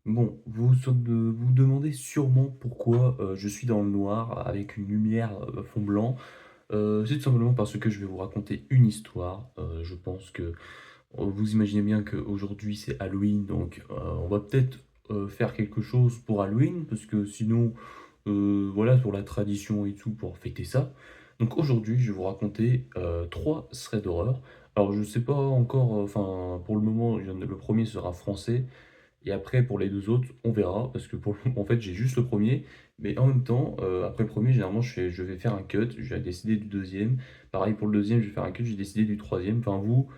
Bon, vous demandez sûrement pourquoi, je suis dans le noir avec une lumière, fond blanc. C'est tout simplement parce que je vais vous raconter une histoire. Je pense que, vous imaginez bien qu'aujourd'hui c'est Halloween, donc on va peut-être, faire quelque chose pour Halloween parce que sinon, voilà, pour la tradition et tout, pour fêter ça. Donc aujourd'hui, je vais vous raconter, 3 threads d'horreur. Alors je sais pas encore, enfin pour le moment, il y en a le 1er sera français et après pour les 2 autres, on verra parce que pour le en fait, j'ai juste le premier, mais en même temps, après le premier généralement je vais faire un cut, je vais décider du deuxième. Pareil pour le deuxième, je vais faire un cut, je vais décider du troisième. Enfin vous,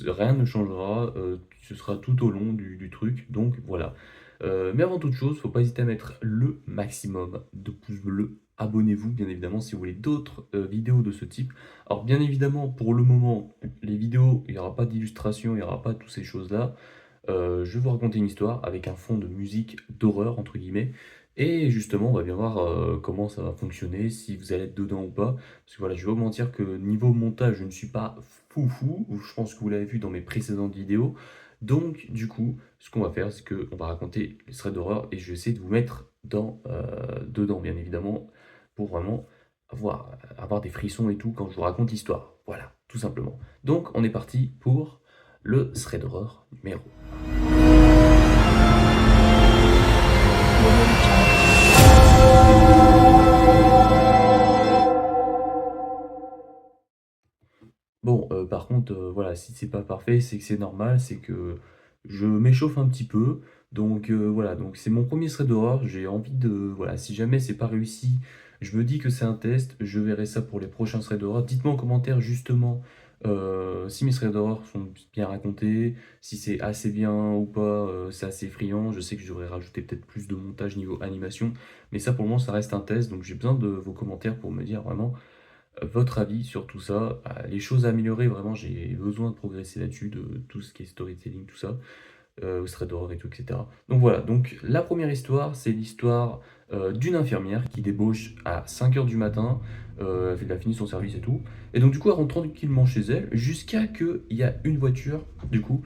rien ne changera, ce sera tout au long du truc, donc voilà. Mais avant toute chose, faut pas hésiter à mettre le maximum de pouces bleus. Abonnez-vous bien évidemment si vous voulez d'autres, vidéos de ce type. Alors bien évidemment, pour le moment, les vidéos, il y aura pas d'illustration, il y aura pas toutes ces choses-là. Je vais vous raconter une histoire avec un fond de musique «d'horreur» entre guillemets et justement on va bien voir, comment ça va fonctionner, si vous allez être dedans ou pas. Parce que voilà, je vais pas vous mentir que niveau montage, je ne suis pas foufou, je pense que vous l'avez vu dans mes précédentes vidéos. Donc du coup, ce qu'on va faire, c'est qu'on va raconter les threads d'horreur et je vais essayer de vous mettre dedans bien évidemment, pour vraiment avoir des frissons et tout quand je vous raconte l'histoire. Voilà, tout simplement. Donc on est parti pour le thread d'horreur numéro. Bon, par contre, voilà, si c'est pas parfait, c'est que c'est normal, c'est que je m'échauffe un petit peu. Donc, voilà, donc c'est mon premier er thread d'horreur. J'ai envie de voilà, si jamais c'est pas réussi, je me dis que c'est un test, je verrai ça pour les prochains threads d'horreur. Dites-moi en commentaire justement, si mes threads d'horreur sont bien racontés, si c'est assez bien ou pas, c'est assez effrayant. Je sais que je devrais rajouter peut-être plus de montage niveau animation, mais ça pour le moment ça reste un test, donc j'ai besoin de vos commentaires pour me dire vraiment votre avis sur tout ça, les choses à améliorer, vraiment, j'ai besoin de progresser là-dessus, de tout ce qui est storytelling, tout ça, thread d'horreur et tout, et cetera. Donc voilà, donc la première histoire, c'est l'histoire, d'une infirmière qui débauche à 5 heures du matin, elle a fini son service et tout et donc du coup, elle rentre tranquillement chez elle jusqu'à qu'il y a une voiture, du coup,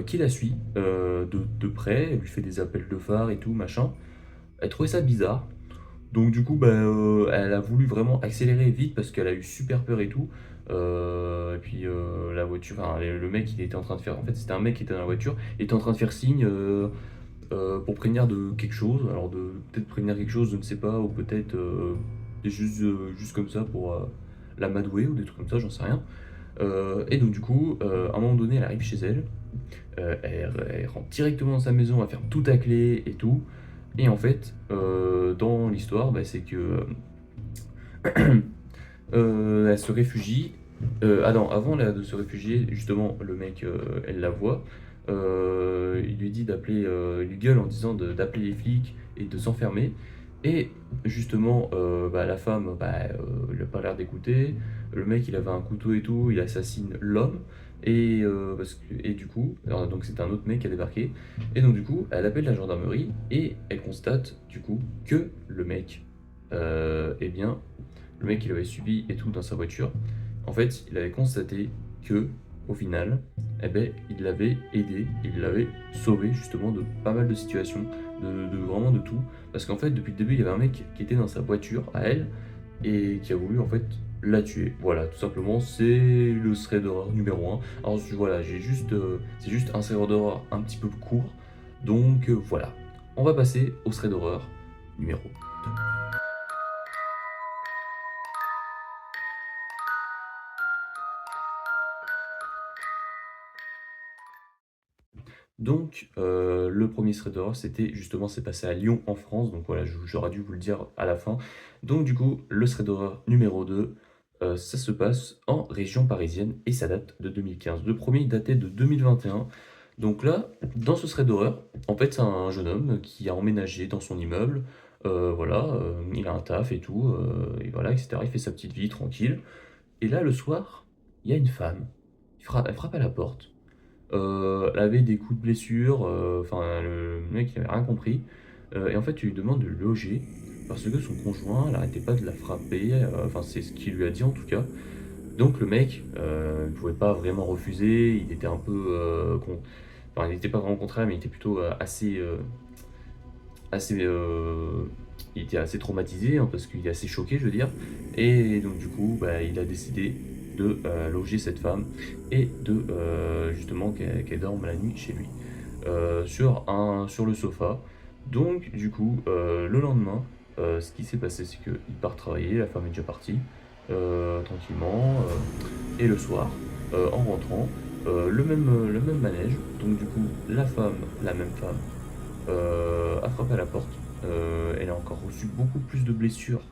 qui la suit, de près. Elle lui fait des appels de phare et tout, machin. Elle trouvait ça bizarre donc du coup, bah, elle a voulu vraiment accélérer vite parce qu'elle a eu super peur et tout. Et puis, la voiture enfin le mec il était en train de faire en fait c'était un mec qui était dans la voiture, il était en train de faire signe, pour prévenir de quelque chose. Alors de peut-être prévenir quelque chose, je ne sais pas, ou peut-être, juste comme ça pour, l'amadouer ou des trucs comme ça, j'en sais rien. Et donc du coup, à un moment donné, elle arrive chez elle, elle rentre directement dans sa maison, elle ferme tout à clé et tout et en fait, dans l'histoire, bah, c'est que, elle se réfugie, ah non, avant là de se réfugier, justement, le mec, elle la voit, il lui dit d'appeler, il lui gueule en disant d'appeler les flics et de s'enfermer et justement, bah, la femme, bah, elle a pas l'air d'écouter. Le mec, il avait un couteau et tout, il assassine l'homme et parce que et du coup alors donc c'est un autre mec qui a débarqué et donc du coup, elle appelle la gendarmerie et elle constate, du coup, que le mec, eh bien, le mec, il avait subi et tout dans sa voiture. En fait, il avait constaté que, au final, eh ben, il l'avait aidé, il l'avait sauvé justement de pas mal de situations, de vraiment de tout. Parce qu'en fait, depuis le début, il y avait un mec qui était dans sa voiture à elle et qui a voulu en fait la tuer. Voilà, tout simplement, c'est le thread d'horreur numéro un. Alors voilà, c'est juste un thread d'horreur un petit peu court. Donc voilà, on va passer au thread d'horreur numéro 2. Donc, le premier thread d'horreur, c'était justement, c'est passé à Lyon, en France, donc voilà, j'aurais dû vous le dire à la fin. Donc du coup, le thread d'horreur numéro 2, ça se passe en région parisienne et ça date de 2015. Le premier il datait de 2021. Donc là, dans ce thread d'horreur, en fait, c'est un jeune homme qui a emménagé dans son immeuble, voilà, il a un taf et tout, et voilà, et cetera. Il fait sa petite vie tranquille et là, le soir, il y a une femme, elle frappe à la porte. Elle avait des coups de blessure, enfin le mec il avait rien compris, et en fait il lui demande de le loger parce que son conjoint, elle arrêtait pas de la frapper, enfin c'est ce qu'il lui a dit en tout cas. Donc le mec, il pouvait pas vraiment refuser, il était un peu, enfin, il était pas vraiment contraire, mais il était plutôt, assez, il était assez traumatisé, hein, parce qu'il est assez choqué, je veux dire. Et donc du coup, bah, il a décidé de, loger cette femme et de, justement qu'elle dorme la nuit chez lui, sur le sofa. Donc du coup, le lendemain, ce qui s'est passé, c'est qu'il part travailler, la femme est déjà partie, tranquillement, et le soir, en rentrant, le même manège. Donc du coup, la même femme, a frappé à la porte. Elle a encore reçu beaucoup plus de blessures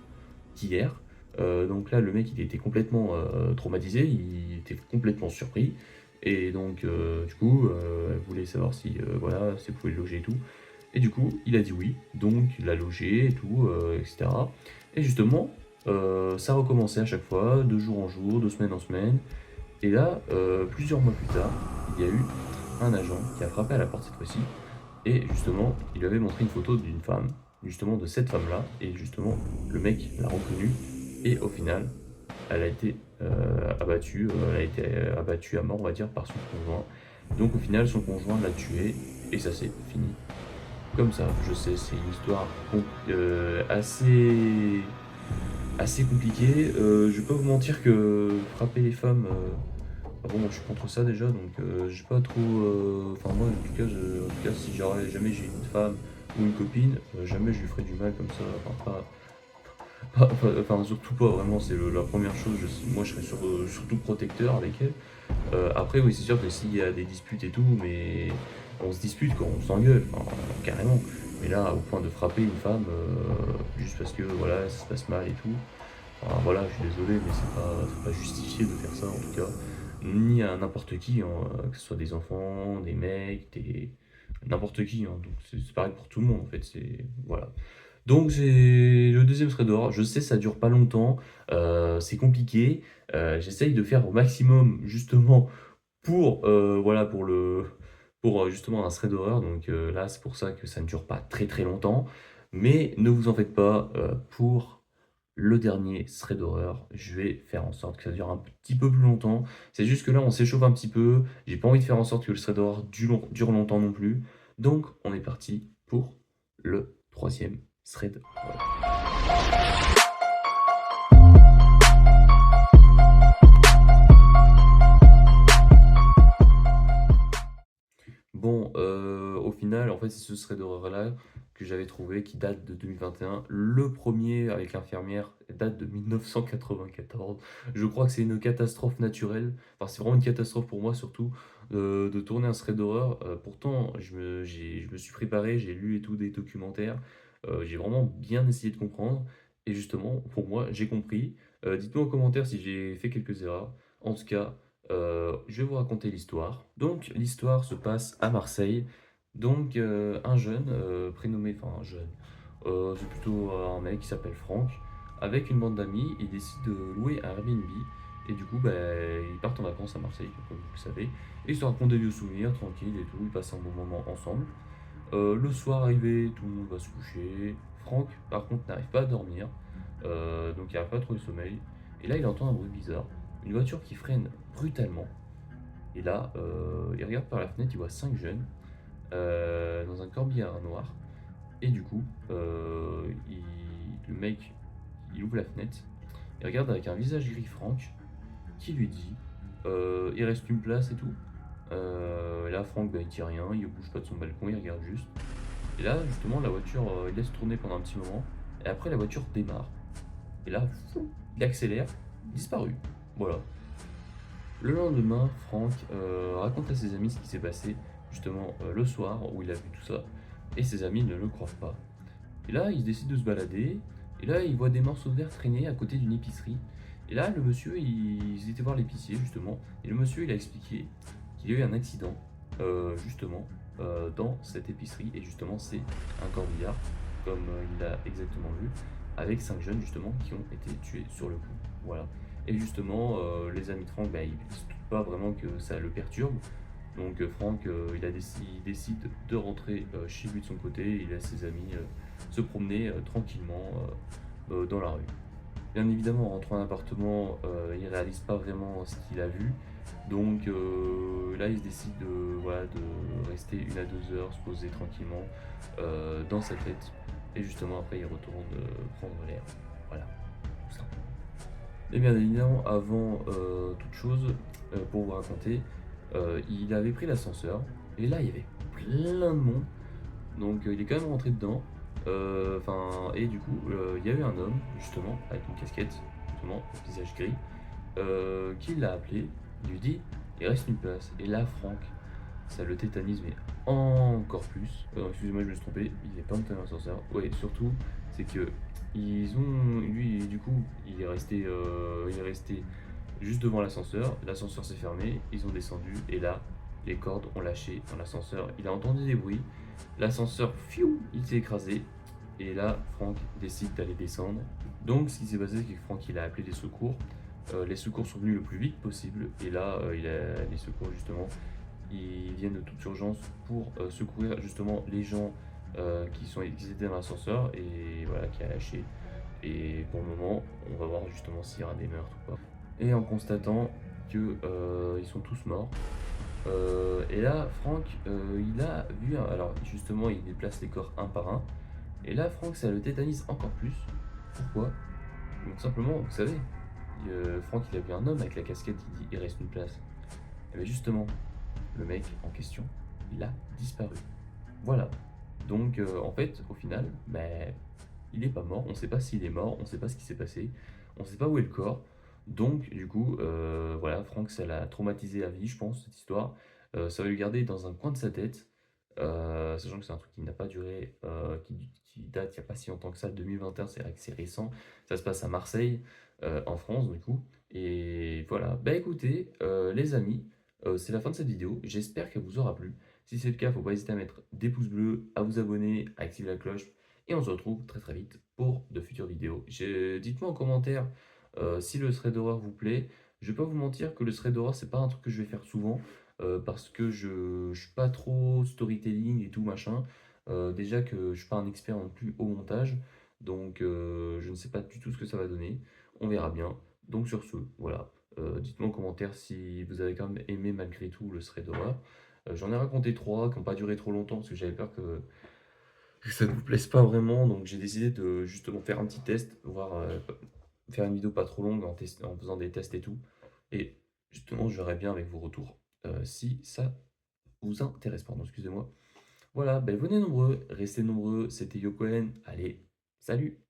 qu'hier. Donc là, le mec, il était complètement, traumatisé, il était complètement surpris et donc du coup, elle voulait savoir si, voilà, si elle pouvait le loger et tout et du coup, il a dit oui. Donc il l'a logé et tout, et cetera et justement, ça recommençait à chaque fois, de jour en jour, de semaine en semaine et là, plusieurs mois plus tard, il y a eu un agent qui a frappé à la porte cette fois-ci et justement, il lui avait montré une photo d'une femme, justement de cette femme-là, et justement, le mec l'a reconnue, et au final, elle a été abattue, elle a été abattue à mort, on va dire, par son conjoint. Donc au final, son conjoint l'a tuée, et ça s'est fini comme ça. Je sais, c'est une histoire assez compliquée. Je vais pas vous mentir que frapper les femmes, ah bon, moi, je suis contre ça déjà, donc j'ai pas trop. Enfin, moi, en tout cas, si jamais j'ai une femme ou une copine, jamais je lui ferai du mal comme ça. Enfin, enfin, surtout pas, vraiment, c'est la première chose. Moi, je serais surtout protecteur avec elle. Après, oui, c'est sûr que s'il y a des disputes et tout, mais on se dispute quand on s'engueule, enfin, carrément. Mais là, au point de frapper une femme, juste parce que voilà, ça se passe mal et tout. Enfin, voilà, je suis désolé, mais c'est pas justifié de faire ça en tout cas. Ni à n'importe qui, hein, que ce soit des enfants, des mecs, n'importe qui, hein. Donc c'est pareil pour tout le monde en fait. Voilà. Donc c'est le deuxième thread d'or. Je sais, ça dure pas longtemps, c'est compliqué. J'essaye de faire au maximum justement voilà, pour justement un thread d'horreur. Donc là, c'est pour ça que ça ne dure pas très très longtemps. Mais ne vous en faites pas, pour le dernier thread d'horreur, je vais faire en sorte que ça dure un petit peu plus longtemps. C'est juste que là, on s'échauffe un petit peu. J'ai pas envie de faire en sorte que le thread d'horreur dure longtemps non plus. Donc, on est parti pour le troisième thread d'horreur. Bon, au final, en fait, c'est ce thread d'horreur-là que j'avais trouvé qui date de 2021. Le premier avec l'infirmière date de 1994. Je crois que c'est une catastrophe naturelle. Enfin, c'est vraiment une catastrophe pour moi surtout, de tourner un thread d'horreur. Pourtant, je me suis préparé, j'ai lu et tout des documentaires. J'ai vraiment bien essayé de comprendre et justement, pour moi, j'ai compris. Dites-moi en commentaire si j'ai fait quelques erreurs. En tout cas, je vais vous raconter l'histoire. Donc, l'histoire se passe à Marseille. Donc, un jeune, prénommé, enfin un jeune, c'est plutôt un mec qui s'appelle Franck, avec une bande d'amis, il décide de louer un Airbnb. Et du coup, bah, ils partent en vacances à Marseille, comme vous le savez. Et ils se racontent des vieux souvenirs, tranquilles et tout. Ils passent un bon moment ensemble. Le soir arrivé, tout le monde va se coucher. Franck, par contre, n'arrive pas à dormir. Donc, il n'arrive pas à trouver le sommeil. Et là, il entend un bruit bizarre. Une voiture qui freine brutalement. Et là, il regarde par la fenêtre, il voit 5 jeunes dans un corbillard noir. Et du coup, le mec, il ouvre la fenêtre, il regarde avec un visage gris Franck, qui lui dit il reste une place et tout. Et là, Franck, bah, il dit rien, il bouge pas de son balcon, il regarde juste. Et là, justement, la voiture, il laisse tourner pendant un petit moment. Et après, la voiture démarre. Et là, fou, il accélère, disparu. Voilà. Le lendemain, Franck raconte à ses amis ce qui s'est passé, justement le soir où il a vu tout ça, et ses amis ne le croient pas. Et là, il décide de se balader, et là, il voit des morceaux de verre traîner à côté d'une épicerie. Et là, le monsieur, ils étaient voir l'épicier, justement, et le monsieur, il a expliqué qu'il y a eu un accident, justement, dans cette épicerie, et justement, c'est un corbillard, comme il l'a exactement vu, avec 5 jeunes, justement, qui ont été tués sur le coup. Voilà. Et justement, les amis de Franck, bah, ils ne se doutent pas vraiment que ça le perturbe. Donc Franck, il décide de rentrer chez lui de son côté, il laisse ses amis se promener tranquillement dans la rue. Bien évidemment, en rentrant à l'appartement, il réalise pas vraiment ce qu'il a vu. Donc là, il se décide voilà, de rester 1 à 2 heures, se poser tranquillement dans sa tête. Et justement, après, il retourne prendre l'air. Voilà, tout simplement. Et bien évidemment, avant toute chose, pour vous raconter, il avait pris l'ascenseur. Et là, il y avait plein de monde. Donc il est quand même rentré dedans. Enfin, et du coup, il y avait un homme, justement, avec une casquette, justement, visage gris, qui l'a appelé. Il lui dit, il reste une place. Et là, Franck, ça le tétanise, mais encore plus. Excusez-moi, je me suis trompé, il n'est pas monté dans l'ascenseur. Ouais, surtout, c'est que lui, du coup, il est resté juste devant l'ascenseur. L'ascenseur s'est fermé, ils ont descendu, et là, les cordes ont lâché dans l'ascenseur. Il a entendu des bruits, l'ascenseur, fiou, il s'est écrasé, et là, Franck décide d'aller descendre. Donc, ce qui s'est passé, c'est que Franck, il a appelé des secours. Les secours sont venus le plus vite possible, et là, les secours, justement, ils viennent de toute urgence pour secourir justement les gens qui étaient dans l'ascenseur et voilà, qui a lâché. Et pour le moment, on va voir justement s'il y aura des meurtres ou pas. Et en constatant que ils sont tous morts. Et là, Franck, il a vu, alors justement, il déplace les corps un par un. Et là, Franck, ça le tétanise encore plus. Pourquoi? Donc simplement, vous savez, Franck, il a vu un homme avec la casquette, il dit, il reste une place. Et bien justement, le mec en question, il a disparu. Voilà. Donc, en fait, au final, ben, il n'est pas mort. On ne sait pas s'il est mort. On ne sait pas ce qui s'est passé. On ne sait pas où est le corps. Donc, du coup, voilà, Franck, ça l'a traumatisé à vie, je pense, cette histoire. Ça va lui garder dans un coin de sa tête. Sachant que c'est un truc qui n'a pas duré, qui date il n'y a pas si longtemps que ça, 2021, c'est vrai que c'est récent. Ça se passe à Marseille, en France, du coup. Et voilà. Bah écoutez, les amis, c'est la fin de cette vidéo. J'espère qu'elle vous aura plu. Si c'est le cas, faut pas hésiter à mettre des pouces bleus, à vous abonner, à activer la cloche. Et on se retrouve très très vite pour de futures vidéos. Dites-moi en commentaire si le thread d'horreur vous plaît. Je vais pas vous mentir que le thread d'horreur, c'est pas un truc que je vais faire souvent. Parce que je suis pas trop storytelling et tout machin. Déjà que je suis pas un expert non plus au montage. Donc je ne sais pas du tout ce que ça va donner. On verra bien. Donc sur ce, voilà. Dites-moi en commentaire si vous avez quand même aimé malgré tout le thread d'horreur. J'en ai raconté trois qui n'ont pas duré trop longtemps parce que j'avais peur que ça ne vous plaise pas vraiment. Donc j'ai décidé de justement faire un petit test, voir faire une vidéo pas trop longue en faisant des tests et tout. Et justement, je verrai bien avec vos retours si ça vous intéresse. Pardon, excusez-moi. Voilà, ben venez nombreux, restez nombreux. C'était Yokoen. Allez, salut!